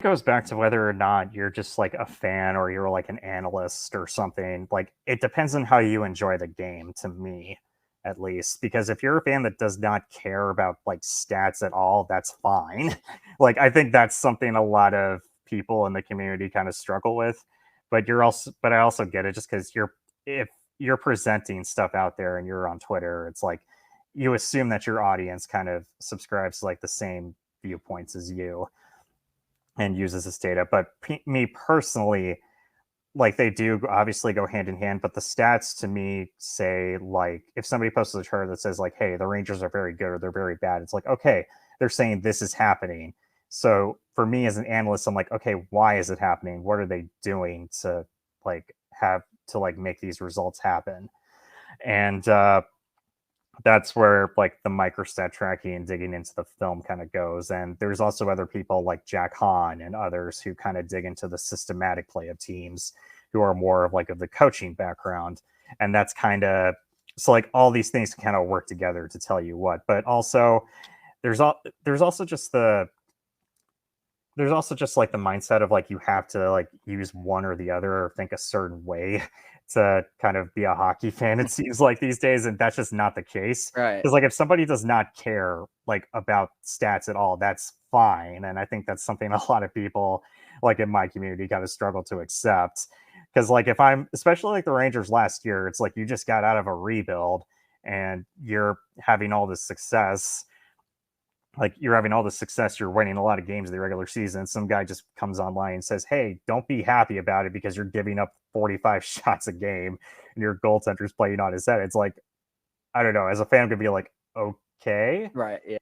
goes back to whether or not you're just like a fan or you're like an analyst or something. Like it depends on how you enjoy the game, to me, at least. Because if you're a fan that does not care about like stats at all, that's fine. Like I think that's something a lot of people in the community kind of struggle with. But I also get it just because if you're presenting stuff out there and you're on Twitter, it's like you assume that your audience kind of subscribes to like the same viewpoints as you and uses this data. But me personally, like they do obviously go hand in hand, but the stats to me say like if somebody posts a chart that says like, hey, the Rangers are very good or they're very bad, it's like, okay, they're saying this is happening. So for me as an analyst, I'm like, okay, why is it happening? What are they doing to like have to like make these results happen? And that's where like the microstat tracking and digging into the film kind of goes. And there's also other people like Jack Hahn and others who kind of dig into the systematic play of teams who are more of like of the coaching background. And that's kind of so like all these things kind of work together to tell you what. But also there's also just like the mindset of like you have to like use one or the other or think a certain way to kind of be a hockey fan, it seems like these days, and that's just not the case. Right. Because like if somebody does not care like about stats at all, that's fine. And I think that's something a lot of people like in my community kind of struggle to accept. Because like if I'm especially like the Rangers last year, it's like you just got out of a rebuild and you're having all this success, you're winning a lot of games in the regular season. Some guy just comes online and says, hey, don't be happy about it because you're giving up 45 shots a game and your goaltender's playing on his head. It's like, I don't know. As a fan, I'm going to be like, okay. Right. Yeah.